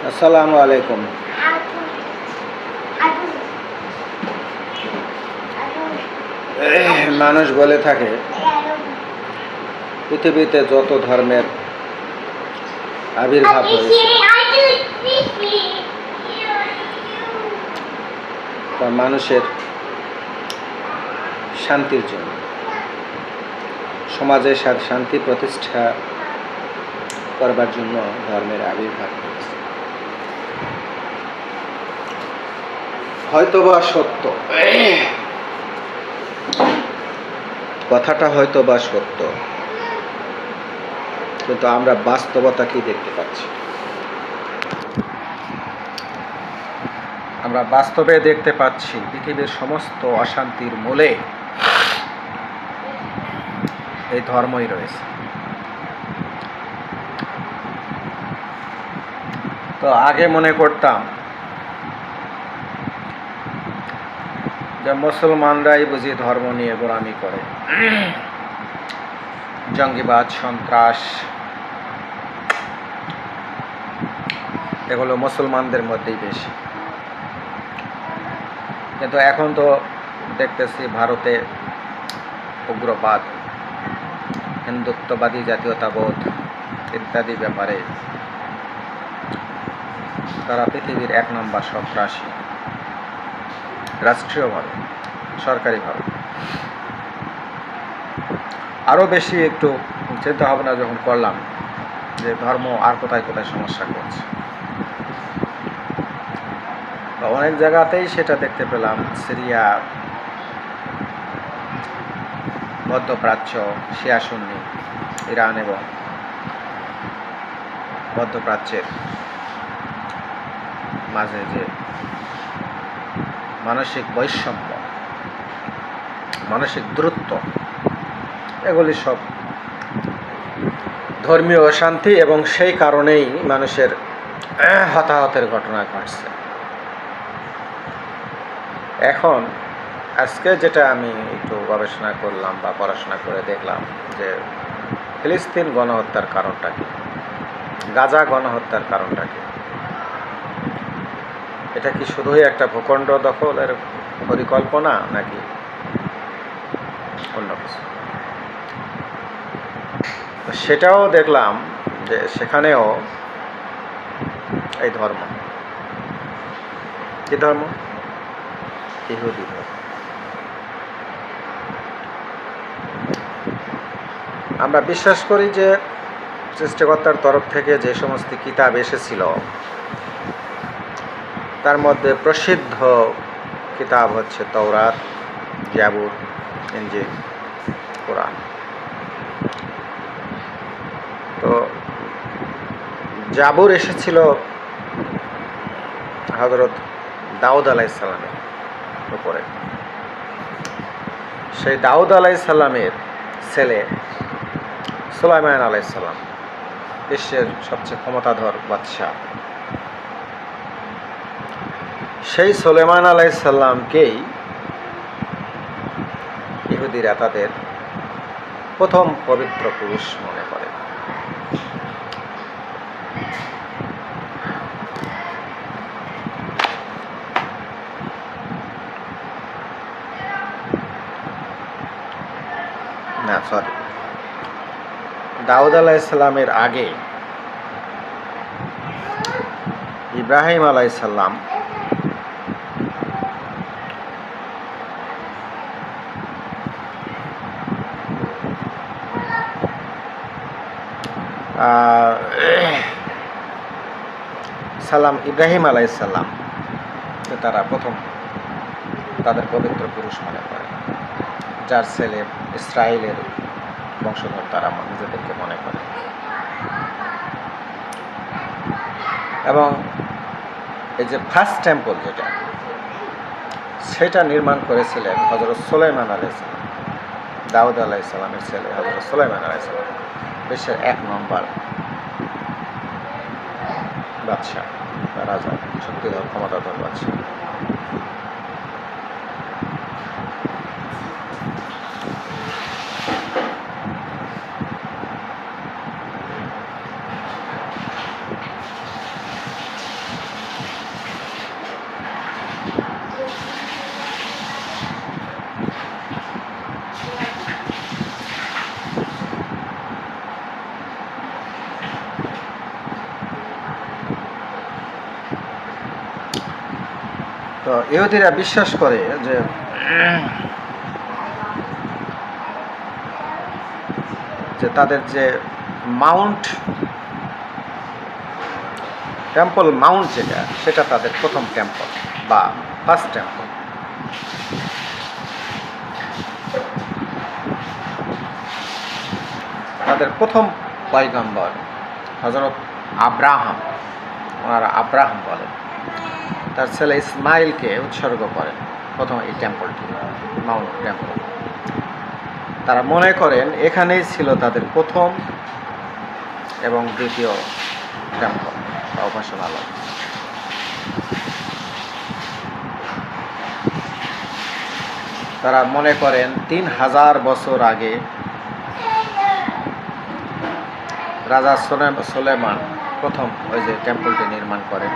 আসসালামু আলাইকুম। মানুষ বলে থাকে পৃথিবীতে যত ধর্মের আবির্ভাব হয়েছে তা মানুষের শান্তির জন্য, সমাজে শান্তি প্রতিষ্ঠা করবার জন্য ধর্মের আবির্ভাব হয়েছে। হয়তোবা সত্য, কথাটা হয়তোবা সত্য, কিন্তু আমরা বাস্তবতা কি দেখতে পাচ্ছি? আমরা বাস্তবে দেখতে পাচ্ছি পৃথিবীর সমস্ত অশান্তির মূলে এই ধর্মই রয়েছে। তো আগে মনে করতাম যে মুসলমানরাই বুঝি ধর্ম নিয়ে গোলামি করে, জঙ্গিবাদ, সন্ত্রাস এগুলো মুসলমানদের মধ্যেই বেশি। কিন্তু এখন তো দেখতেছি ভারতে উগ্রবাদ, হিন্দুত্ববাদী জাতীয়তাবোধ ইত্যাদি ব্যাপারে তারা পৃথিবীর 1 নম্বর সন্ত্রাসী, রাষ্ট্রীয়ভাবে, সরকারিভাবে। আরও বেশি একটু চিন্তা ভাবনা যখন করলাম যে ধর্ম আর কোথায় কোথায় সমস্যা করছে, অনেক জায়গাতেই সেটা দেখতে পেলাম। সিরিয়া, মধ্যপ্রাচ্য, শিয়া সুন্নি, ইরান এবং মধ্যপ্রাচ্যের মাঝে যে মানসিক বৈষম্য, মানসিক দূরত্ব, এগুলি সব ধর্মীয় অশান্তি, এবং সেই কারণেই মানুষের হতাহতের ঘটনা ঘটছে। এখন আজকে যেটা আমি একটু গবেষণা করলাম বা পড়াশোনা করে দেখলাম যে ফিলিস্তিন গণহত্যার কারণটা কি, গাজা গণহত্যার কারণটা কি? এটা কি শুধুই একটা ভূখণ্ড দখলের পরিকল্পনা নাকি অন্য কিছু? সেটাও দেখলাম যে সেখানেও এই ধর্ম, কি ধর্ম? ইহুদি ধর্ম। আমরা বিশ্বাস করি যে সৃষ্টিকর্তার তরফ থেকে যে সমস্ত কিতাব এসেছিল তার মধ্যে প্রসিদ্ধ কিতাব হচ্ছে তাওরাত, জাবুর, ইনজিল, কোরআন। তো জাবুর এসেছিল হযরত দাউদ আলাইহিস সালামের উপরে। সেই দাউদ আলাইহিস সালামের ছেলে সুলাইমান আলাইহিস সালাম, বিশ্বের সবচেয়ে ক্ষমতাধর বাদশাহ, সেই সুলাইমান আলাইহিস সালামকেই ইহুদিরা তাদের প্রথম পবিত্র পুরুষ মনে করে। না, সরি, দাউদ আলাইহিস সালামের আগে ইব্রাহিম আলাইহিস সালাম ইব্রাহিম আলাইহিস সালাম তারা প্রথম তাদের পবিত্র পুরুষ মনে করে, যার ছেলে ইসরায়েলের বংশধর তারা নিজেদেরকে মনে করে। এবং এই যে ফার্স্ট টেম্পল যেটা, সেটা নির্মাণ করেছিলেন হযরত সুলাইমান আলাইহিস সালাম, দাউদ আলাইহিস সালামের ছেলে হযরত সুলাইমান আলাইহিস সালাম, বিশ্বের 1 নম্বর বাদশাহ বা রাজা, শক্তিধর ক্ষমতাধর বাদশাহ। তো ইহুদিরা বিশ্বাস করে যে তাদের যে মাউন্ট টেম্পল মাউন্ট সেটা তাদের প্রথম টেম্পল বা ফার্স্ট টেম্পল। তাদের প্রথম পয়গম্বর হযরত আব্রাহাম, ওনারা আব্রাহাম বলেন, তার ছেলে ইসমাইলকে উৎসর্গ করেন প্রথম এই টেম্পলটি, মাউন্ট টেম্পল। তারা মনে করেন এখানেই ছিল তাদের প্রথম এবং দ্বিতীয় টেম্পল বা উপাসনালয়। তারা মনে করেন 3000 বছর আগে রাজা সুলেমান প্রথম ওই যে টেম্পলটি নির্মাণ করেন।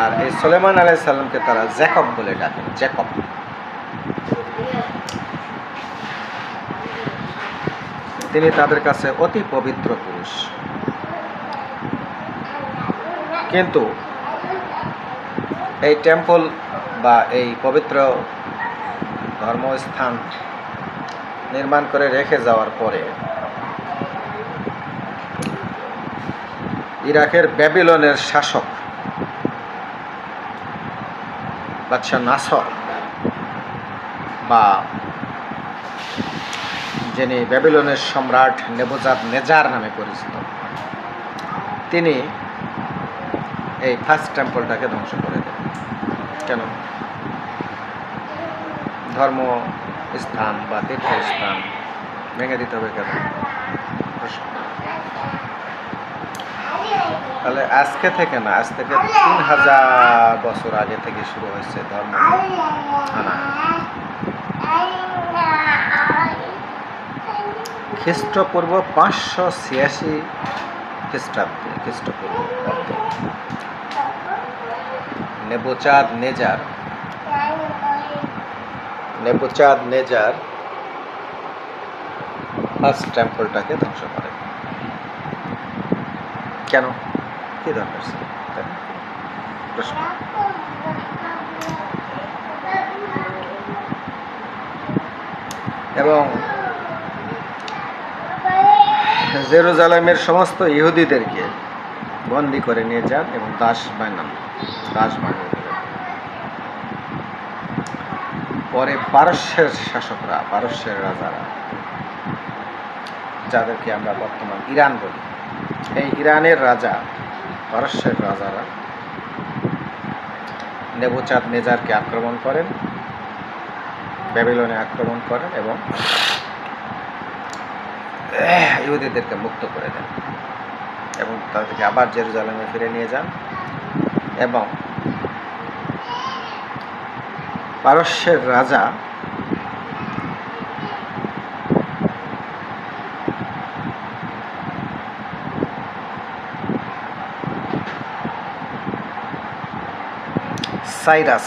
আর এই সুলেমান আলাইহিস সালামকে তারা জ্যাকব বলে ডাকেন, জ্যাকব। তিনি তাদের কাছে অতি পবিত্র পুরুষ। কিন্তু এই টেম্পল বা এই পবিত্র ধর্মস্থান নির্মাণ করে রেখে যাওয়ার পরে ইরাকের ব্যাবিলনের শাসক বাদশাহ নাসর, বা যিনি ব্যাবিলনের সম্রাট নেবুজাদনেজার নামে পরিচিত, তিনি এই ফার্স্ট টেম্পলটাকে ধ্বংস করে দেন। কেন? ধর্ম স্থান বা তীর্থস্থান ভেঙে দিতে হবে কেন? তাহলে আজকে থেকে না, আজ থেকে 3000 বছর আগে থেকে শুরু হয়েছে ধর্ম হানা। খ্রিস্টপূর্ব 586 খ্রিস্টাব্দে, খ্রিস্টপূর্ব নেবুচাদনেজার ফার্স্ট টেম্পলটাকে ধ্বংস করে। কেন? কি দরকার ছিল? প্রশ্ন। এবং জেরুজালেমের সমস্ত ইহুদিদেরকে বন্দী করে নিয়ে যান এবং দাস বানিয়ে দিলেন। পরে পারস্যের শাসকরা, পারস্যের রাজারা, যাদেরকে আমরা বর্তমান ইরান বলি, এই ইরানের রাজা, পারস্যের রাজারা নেবুচাদনেজারকে আক্রমণ করেন, ব্যাবিলনে আক্রমণ করেন এবং ইহুদিদেরকে মুক্ত করে দেন এবং তাদেরকে আবার জেরুজালেমে ফিরে নিয়ে যান। এবং পারস্যের রাজা সাইরাস,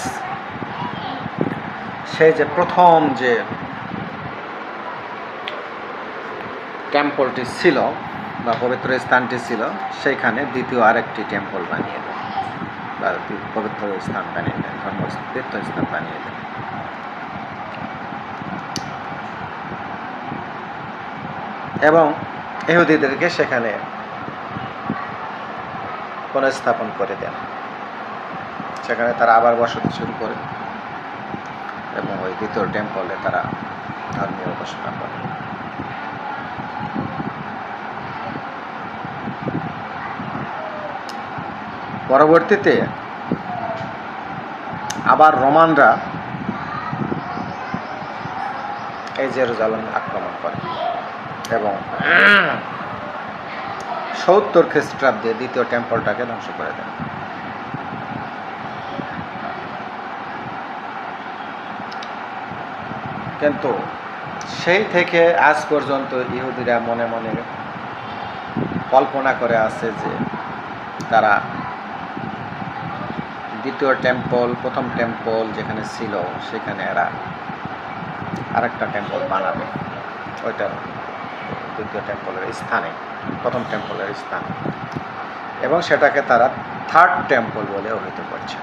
সেই যে প্রথম যে টেম্পলটি ছিল বা পবিত্র স্থানটি ছিল, সেইখানে দ্বিতীয় আরেকটি টেম্পল বানিয়ে দেন বা পবিত্র স্থান বানিয়ে দেন, তীর্থস্থান বানিয়ে দেন। এবং ইহুদিদেরকে সেখানে পুনঃস্থাপন করে দেন। সেখানে তারা আবার বসতি শুরু করে এবং ওই দ্বিতীয় টেম্পলে তারা ধর্মীয় উপাসনা করে। পরবর্তীতে আবার রোমানরা এই জেরুজালেম আক্রমণ করে এবং 70 খ্রিস্টাব্দে দ্বিতীয় টেম্পলটাকে ধ্বংস করে দেন। কিন্তু সেই থেকে আজ পর্যন্ত ইহুদিরা মনে মনে কল্পনা করে আছে যে তারা দ্বিতীয় টেম্পল, প্রথম টেম্পল যেখানে ছিল সেখানে এরা আরেকটা টেম্পল বানাবে, ওইটা দ্বিতীয় টেম্পলের স্থানে, প্রথম টেম্পলের স্থানে। এবং সেটাকে তারা থার্ড টেম্পল বলে অভিহিত করছে।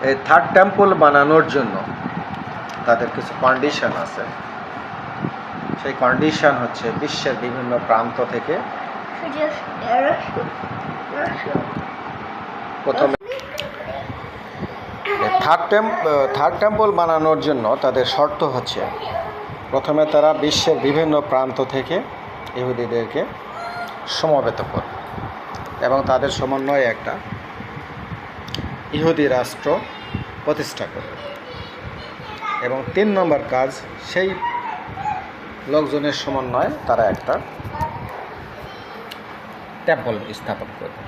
এই থার্ড টেম্পল বানানোর জন্য তাদের কিছু কন্ডিশন আছে। সেই কন্ডিশন হচ্ছে বিশ্বের বিভিন্ন প্রান্ত থেকে প্রথমে থার্ড টেম্পল বানানোর জন্য তাদের শর্ত হচ্ছে প্রথমে তারা বিশ্বের বিভিন্ন প্রান্ত থেকে ইহুদিদেরকে সমবেত করবে এবং তাদের সমন্বয়ে একটা ইহুদি রাষ্ট্র প্রতিষ্ঠা করবে। এবং 3 নম্বর কাজ, সেই লোকজনের সমন্বয়ে তারা একটা টেম্পল স্থাপন করবে।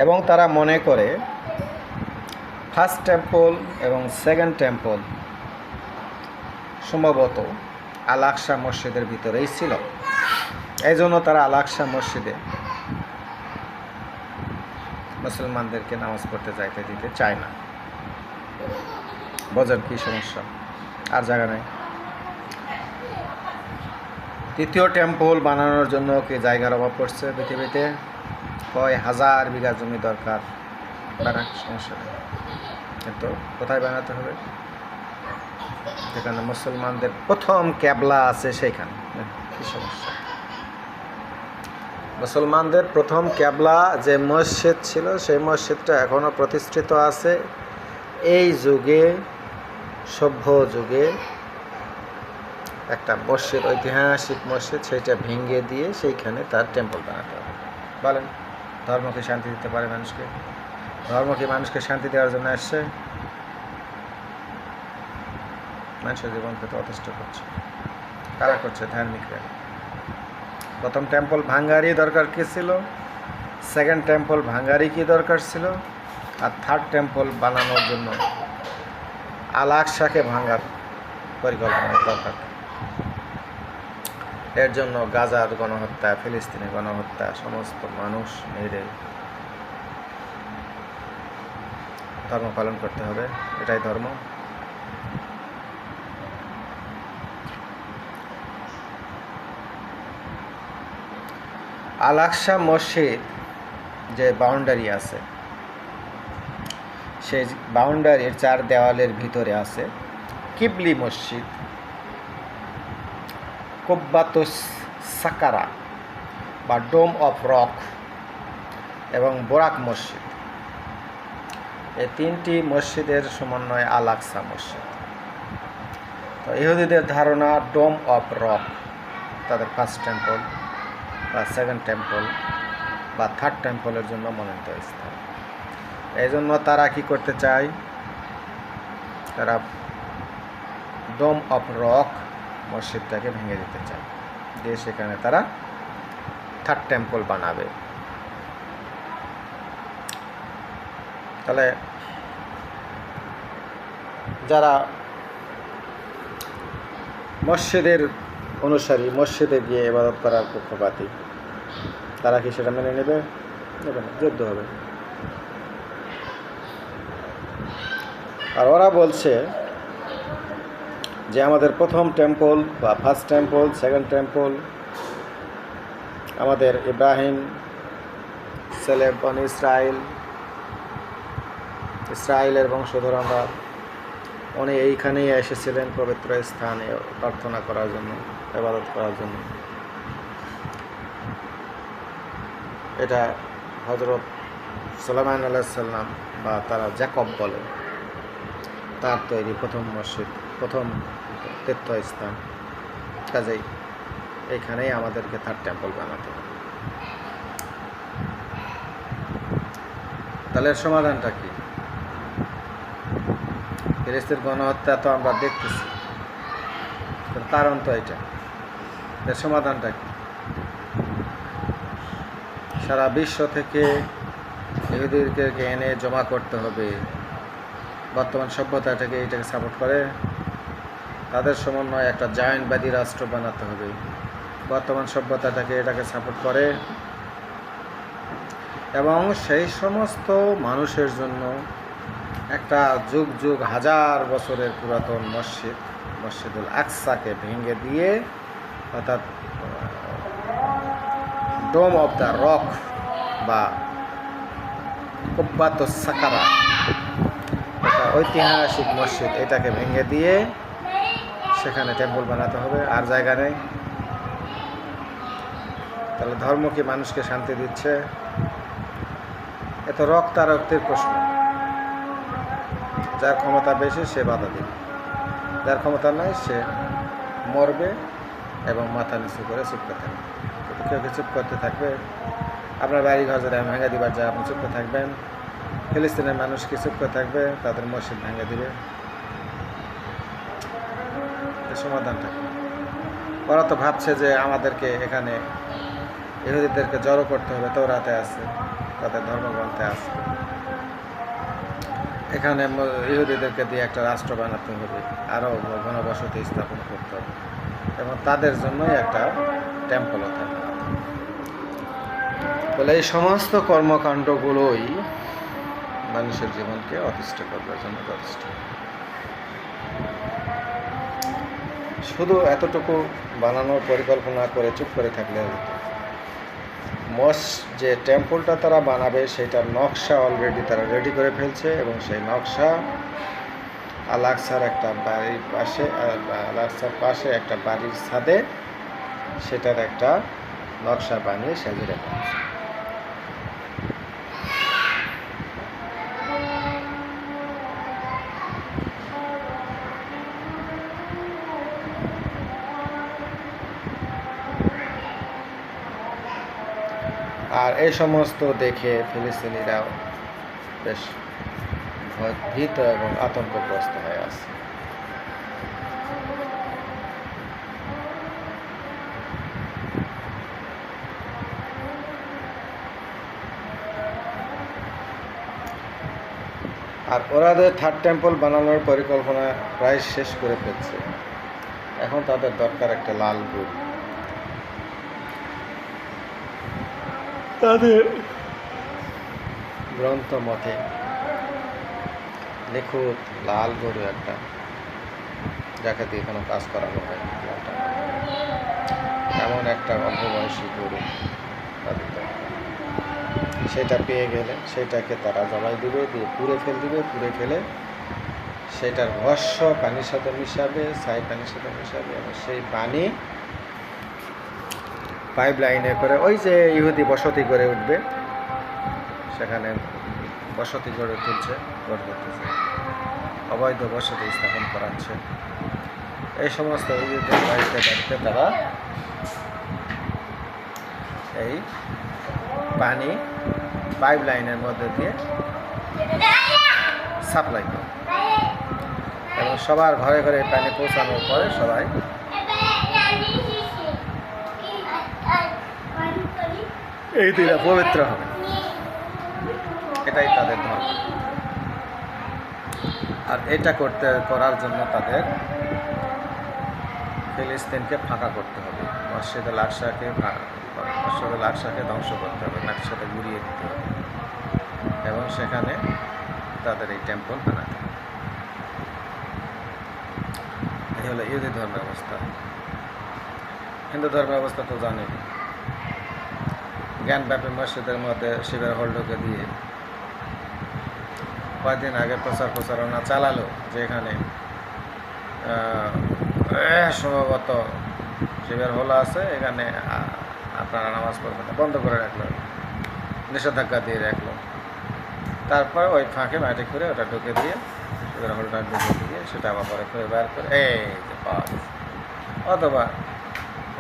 এবং তারা মনে করে ফার্স্ট টেম্পল এবং সেকেন্ড টেম্পল সম্ভবত আল আকসা মসজিদের ভিতরেই ছিল। এই জন্য তারা আল আকসা মসজিদে মুসলমানদেরকে নামাজ পড়তে যাইতে দিতে চায় না। বোঝেন কি সমস্যা, আর জায়গা নেই। তৃতীয় টেম্পল বানানোর জন্য কি জায়গার অভাব পড়ছে পৃথিবীতে? কয় হাজার বিঘা জমি দরকার, বানাক, সমস্যা নেই। কিন্তু কোথায় বানাতে হবে? যেখানে মুসলমানদের প্রথম ক্যাবলা আছে সেইখানে। কি সমস্যা? মুসলমানদের প্রথম ক্যাবলা যে মসজিদ ছিল সেই মসজিদটা এখনও প্রতিষ্ঠিত আছে। এই যুগে, সভ্য যুগে একটা মসজিদ, ঐতিহাসিক মসজিদ, সেইটা ভেঙে দিয়ে সেইখানে তার টেম্পল বানাতে হবে। বলেন, ধর্মকে শান্তি দিতে পারে মানুষকে? ধর্ম কি মানুষকে শান্তি দেওয়ার জন্য আসছে? মানুষের জীবনকে তো অতিষ্ঠ করছে। কারা করছে? ধার্মিকরা। প্রথম টেম্পল ভাঙ্গারই দরকার কি ছিল? সেকেন্ড টেম্পল ভাঙ্গারই কি দরকার ছিল? আর থার্ড টেম্পল বানানোর জন্য আল আকসাকে ভাঙার পরিকল্পনা দরকার। এর জন্য গাজার গণহত্যা, ফিলিস্তিনের গণহত্যা, সমস্ত মানুষ মেরে ধর্ম পালন করতে হবে। এটাই ধর্ম। আল আকসা মসজিদ যে বাউন্ডারি আছে, সেই বাউন্ডারির 4 দেওয়ালের ভিতরে আছে কিবলি মসজিদ, কুব্বাতুস সাকারা বা ডোম অফ রক এবং বোরাক মসজিদ। এই 3টি মসজিদের সমন্বয়ে আল আকসা মসজিদ। তো ইহুদিদের ধারণা ডোম অফ রক তাদের ফার্স্ট টেম্পল বা সেকেন্ড টেম্পল বা থার্ড টেম্পলের জন্য মনোনীত স্থান। এই জন্য তারা কি করতে চায়? তারা ডোম অফ রক মসজিদটাকে ভেঙে দিতে চায়, দিয়ে সেখানে তারা থার্ড টেম্পল বানাবে। তাহলে যারা মসজিদের অনুসারী, মসজিদে গিয়ে ইবাদত করার পক্ষপাতী, তারা কি সেটা মেনে নেবে? নেবে না, যুদ্ধ হবে। আর ওরা বলছে যে আমাদের প্রথম টেম্পল বা ফার্স্ট টেম্পল, সেকেন্ড টেম্পল আমাদের ইব্রাহিম ছেলে বনি ইসরায়েলের বংশধর আমরা, উনি এইখানেই এসেছিলেন পবিত্র স্থানে প্রার্থনা করার জন্য, ইবাদত করার জন্য। এটা হযরত সুলাইমান আলাইহিস সালাম বা তারা জ্যাকব বলে, তার তৈরি প্রথম মসজিদ, প্রথম তীর্থস্থান। কাজেই এইখানেই আমাদেরকে থার্ড টেম্পল বানাতে হবে। তাহলে সমাধানটা কি? ফিলিস্তিনের গণহত্যা তো আমরা দেখতেছি, কারণ তো এটা। এর সমাধানটা কি? সারা বিশ্ব থেকে ইহুদিদেরকে এনে জমা করতে হবে। বর্তমান সভ্যতা থেকে এটাকে সাপোর্ট করে, তাদের সমন্বয়ে একটা জায়নবাদী রাষ্ট্র বানাতে হবে। বর্তমান সভ্যতাটাকে এটাকে সাপোর্ট করে এবং সেই সমস্ত মানুষের জন্য একটা যুগ যুগ হাজার বছরের পুরাতন মসজিদুল আকসাকে ভেঙে দিয়ে, অর্থাৎ ডোম অফ দ্য রক বা কুব্বাতুস সাকারা, এটা ঐতিহাসিক মসজিদ, এটাকে ভেঙে দিয়ে সেখানে টেম্পল বানাতে হবে, আর জায়গা নেই। তাহলে ধর্ম কি মানুষকে শান্তি দিচ্ছে? এত রক্তারক্তির প্রশ্ন। যার ক্ষমতা বেশি সে বাধা দিবে, যার ক্ষমতা নাই সে মরবে এবং মাথা নিচু করে চুপ করে থাকবে। কিন্তু কেউ কি চুপ করতে থাকবে? আপনার বাড়ি ঘর যদি আমি ভেঙে দিবার যায়, আপনি চুপ করে থাকবেন? ফিলিস্তিনের মানুষ কি চুপ করে থাকবে? তাদের মসজিদ ভেঙে দিবে। সমাধানটা কি? ওরা তো ভাবছে যে আমাদেরকে এখানে ইহুদিদেরকে জড়ো করতে হবে, তওরাতে আছে, তাদের ধর্মগ্রন্থে আছে, এখানে ইহুদিদেরকে দিয়ে একটা রাষ্ট্র বানাতে হবে, আরও ঘনবসতি স্থাপন করতে হবে, এবং তাদের জন্যই একটা টেম্পলও থাকবে। বলে এই সমস্ত কর্মকাণ্ডগুলোই মানুষের জীবনকে অতিষ্ঠ করবার জন্য যথেষ্ট। শুধু এতটুকু বানানোর পরিকল্পনা করে চুপ করে থাকলে হতো। যে টেম্পলটা তারা বানাবে সেটার নকশা অলরেডি তারা রেডি করে ফেলছে, এবং সেই নকশা আল-আকসার একটা বাড়ির পাশে, আল-আকসার পাশে একটা বাড়ির ছাদে সেটার একটা নকশা বানিয়ে সাজিয়ে রাখা হয়েছে। আর এই সমস্ত দেখে ফিলিস্তিনিরাও বেশ ভীত এবং আতঙ্কগ্রস্ত হয়ে আছে। আর ওরাদের থার্ড টেম্পল বানানোর পরিকল্পনা প্রায় শেষ করে ফেলছে। এখন তাদের দরকার একটা লাল গরু। তাদের গ্রন্থ মতে নিখুঁত লাল গরু একটা, যাকে দিয়ে কোনো কাজ করানো হয়, এমন একটা অল্প বয়সী গরু তাদের দরকার। সেটা পেয়ে গেলে সেটাকে তারা জবাই দিবে, দিয়ে পুড়ে ফেলে সেটার ভস্য পানির সাথে মিশাবে, ছাই পানির সাথে মিশাবে, এবং সেই পানি পাইপ লাইনে করে ওই যে ইহুদি বসতি করে উঠবে, সেখানে বসতি গড়ে তুলছে, অবৈধ বসতি স্থাপন করাচ্ছে। এই সমস্ত ইহুদিদের বাড়িতে তারা এই পানি পাইপ লাইনের মধ্যে দিয়ে সাপ্লাই করে, এবং সবার ঘরে ঘরে পানি পৌঁছানোর পরে সবাই এই দিনে পবিত্র হবে। এটাই তাদের ধর্ম। আর এটা করার জন্য তাদের ফিলিস্তিনকে ফাঁকা করতে হবে, মসজিদুল আকসাকে ধ্বংস করতে হবে, মাটির সাথে গুঁড়িয়ে দিতে হবে, এবং সেখানে তাদের এই টেম্পল বানাতে হবে। এই হলো ইহুদি ধর্মের অবস্থা। হিন্দু ধর্মের অবস্থা তো জানে। জ্ঞানব্যাপী মসজিদের মধ্যে শিবের হোল ঢুকে দিয়ে কয়েকদিন আগে প্রচারণা চালালো যে এখানে সম্ভবত শিবের হোল আছে, এখানে আপনারা নামাজ পড়বেন না, বন্ধ করে রাখলো, নিষেধাজ্ঞা দিয়ে রাখলো। তারপর ওই ফাঁকে মাটি করে ওটা ঢুকে দিয়ে, শিবের হোলটা ঢুকে দিয়ে সেটা আবার পরে করে বার করে এই যে পাওয়া গেছে। অথবা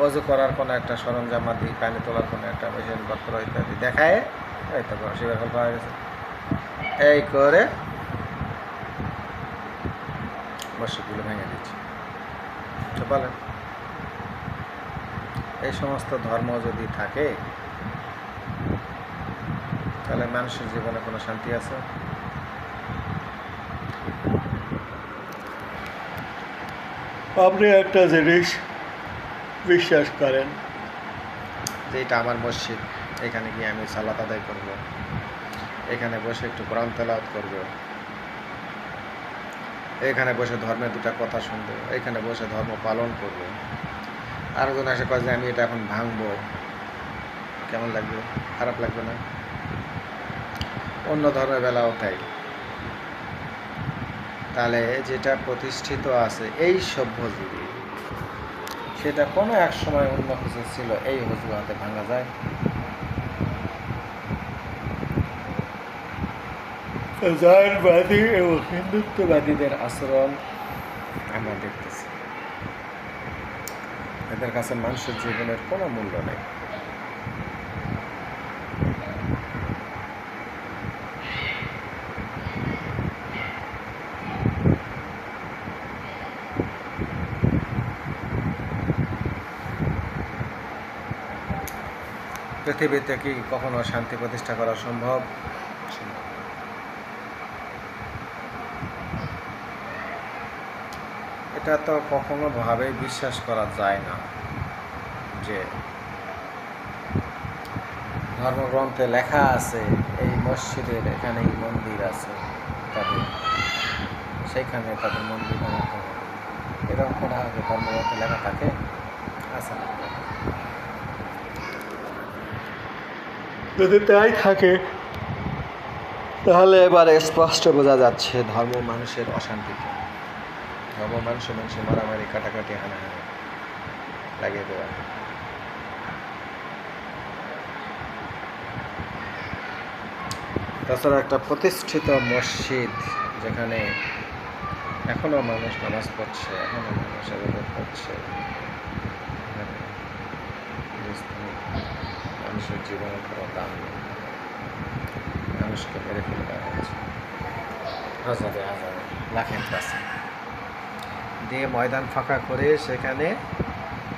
অজু করার কোনো একটা সরঞ্জামাদি, পানি তোলার কোনো একটা মেশিনপত্র ইত্যাদি দেখায় এই তো শিবের হোল পাওয়া গেছে, এই করে মসজিদগুলো ভেঙে দিচ্ছে। তো বলেন, এই সমস্ত ধর্ম যদি থাকে তাহলে মানুষের জীবনে কোনো শান্তি আছে? আপনি একটা জিনিস বিশ্বাস করেন যে এটা আমার মসজিদ, এখানে গিয়ে আমি সালাত আদায় করব, এখানে বসে একটু কোরআন তেলাওয়াত করব, এখানে বসে ধর্মের দুটা কথা শুনবো, এখানে বসে ধর্ম পালন করব। আরেকজন এসে কয় যে আমি এটা এখন ভাঙবো, কেমন লাগবে? খারাপ লাগবে না? অন্য ধর্মের বেলাও তাই। তাহলে যেটা প্রতিষ্ঠিত আছে এই সভ্যজীবী, সেটা কোনো এক সময় অন্য কিছু ছিল, এই অজুহাতে ভাঙা যায়? জায়নবাদী এবং হিন্দুত্ববাদীদের আচরণ আমরা দেখতেছি, এদের কাছে মানুষের জীবনের কোনো মূল্য নেই। পৃথিবীতে কি কখনো শান্তি প্রতিষ্ঠা করা সম্ভব? এটা তো কখনো ভাবে বিশ্বাস করা যায় না যে ধর্মগ্রন্থে লেখা আছে এই মসজিদের এখানেই মন্দির আছে, তাদের সেইখানে তাদের মন্দির বানাতে হবে, এরকম কোনো আগে ধর্মগ্রন্থে লেখা থাকে? আছে না? যদি তাই থাকে তাহলে এবারে স্পষ্ট বোঝা যাচ্ছে ধর্ম মানুষের অশান্তিতে, ধর্ম মানুষের মারামারি, কাটাকাটি, হানাহানি লাগিয়ে দেওয়া। তাছাড়া একটা প্রতিষ্ঠিত মসজিদ যেখানে এখনো মানুষ নামাজ পড়ছে, এখনো মানুষ ইবাদত করছে, মানুষের জীবনের কোনো দাম নেই, মানুষকে মেরে ফেলে দেওয়া হচ্ছে হাজারে হাজারে লাখের কাছে দিয়ে ময়দান ফাঁকা করে সেখানে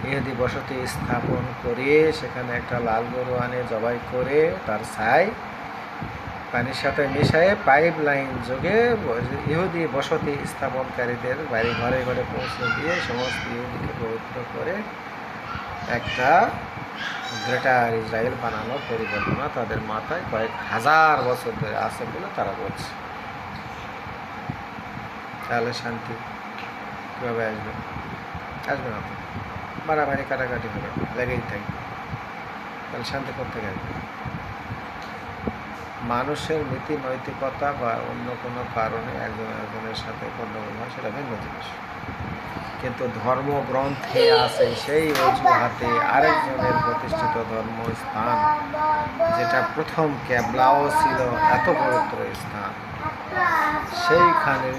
ইহুদি বসতি স্থাপন করে সেখানে একটা লাল গরু আনে জবাই করে তার ছাই পানির সাথে মিশিয়ে পাইপ লাইন যোগে ইহুদি বসতি স্থাপনকারীদের বাড়ি ঘরে ঘরে পৌঁছে দিয়ে সমস্ত ইহুদিকে পবিত্র করে একটা গ্রেটার ইসরায়েল বানানোর পরিকল্পনা তাদের মাথায় কয়েক হাজার বছর ধরে আছে বলে তারা বলছে। তাহলে শান্তি কীভাবে আসবে? আসবে না তো, মারামারি কাটাকাটি হবে, লেগেই থাকবে, তাহলে শান্তি করতে গেলে মানুষের নীতি নৈতিকতা বা অন্য কোনো কারণে একজন একজনের সাথে গণ্ডগোল হয়, সেটা ভিন্ন জিনিস। কিন্তু ধর্মগ্রন্থে আছে সেই অজুহাতে আরেকজনের প্রতিষ্ঠিত ধর্মস্থান, যেটা প্রথম কেবলাও ছিল এত পবিত্র স্থান, সেইখানে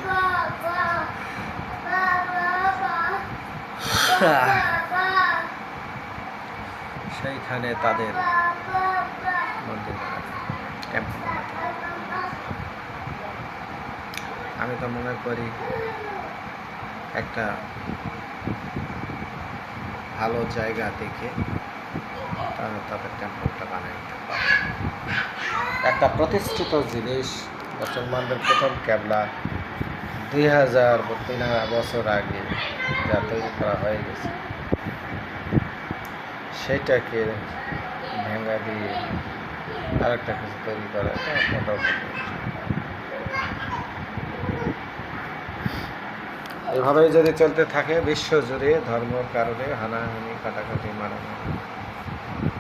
তাদের মন্দির বানাতে, টেম্পল বানাতে। আমি তো মনে করি একটা ভালো জায়গা দেখে তারা তাদের টেম্পলটা বানিয়ে নিতে পারে। একটা প্রতিষ্ঠিত জিনিস, মুসলমানদের প্রথম কেবলা 2000 বছর আগে যা তৈরি করা হয়ে গেছে, সেটাকে ভেঙে দিয়ে আরেকটা কিছু তৈরি করা মোটামুটি। এভাবেই যদি চলতে থাকে বিশ্বজুড়ে ধর্মের কারণে হানাহানি, কাটাকাটি, মারামারি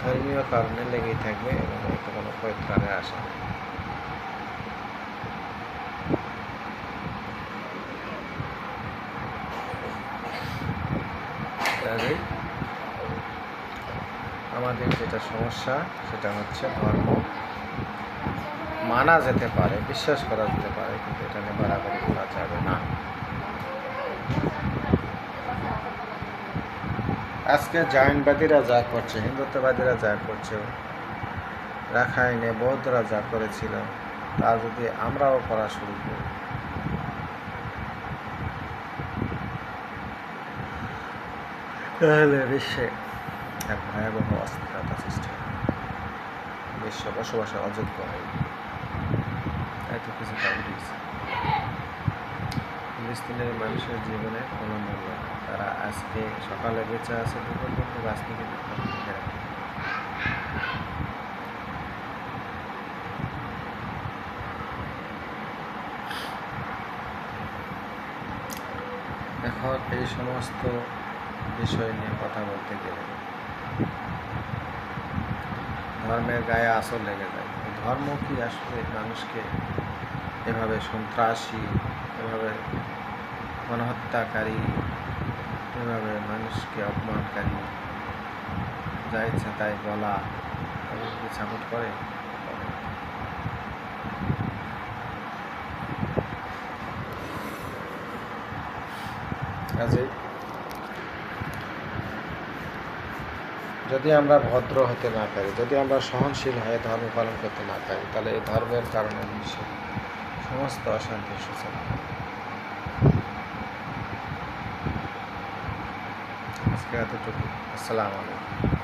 ধর্মীয় কারণে লেগেই থাকবে এবং এতে কোনো পরিত্রাণে আসে না। আমাদের যেটা সমস্যা সেটা হচ্ছে ধর্ম মানা যেতে পারে, বিশ্বাস করা যেতে পারে, কিন্তু এটা নিয়ে বাড়াবাড়ি করা যাবে না। আজকে জায়নবাদীরা যা করছে, হিন্দুত্ববাদীরা যা করছে, রাখাইনে বৌদ্ধরা যা করেছিল, তা যদি আমরাও করা শুরু করি, তাহলে বিশ্বে এক ভয়াবহ অস্থিরতা সৃষ্টি হবে, বিশ্ব বসবাসের অযোগ্য হয়। এত কিছু উঠেছে, ফিলিস্তিনের মানুষের জীবনে কোনো মূল্য নেই। তারা আজকে সকালে বেঁচে আছে দুপুর পর্যন্ত রাজনীতি এখন এই সমস্ত বিষয় নিয়ে কথা বলতে গেলে ধর্মের গায়ে আসর লেগে যায়। ধর্ম কি আসলে মানুষকে এভাবে সন্ত্রাসী, এভাবে গণহত্যাকারী, এভাবে মানুষকে অপমানকারী, যা ইচ্ছা তাই বলা, কি সাপোর্ট করে? কাজেই যদি আমরা ভদ্র হতে না পারি, যদি আমরা সহনশীল হয়ে ধর্ম পালন করতে না পারি, তাহলে এই ধর্মের কারণে বিশ্বের সমস্ত অশান্তির সূচনা হবে। আজকে এতটুকু। আসসালামু আলাইকুম।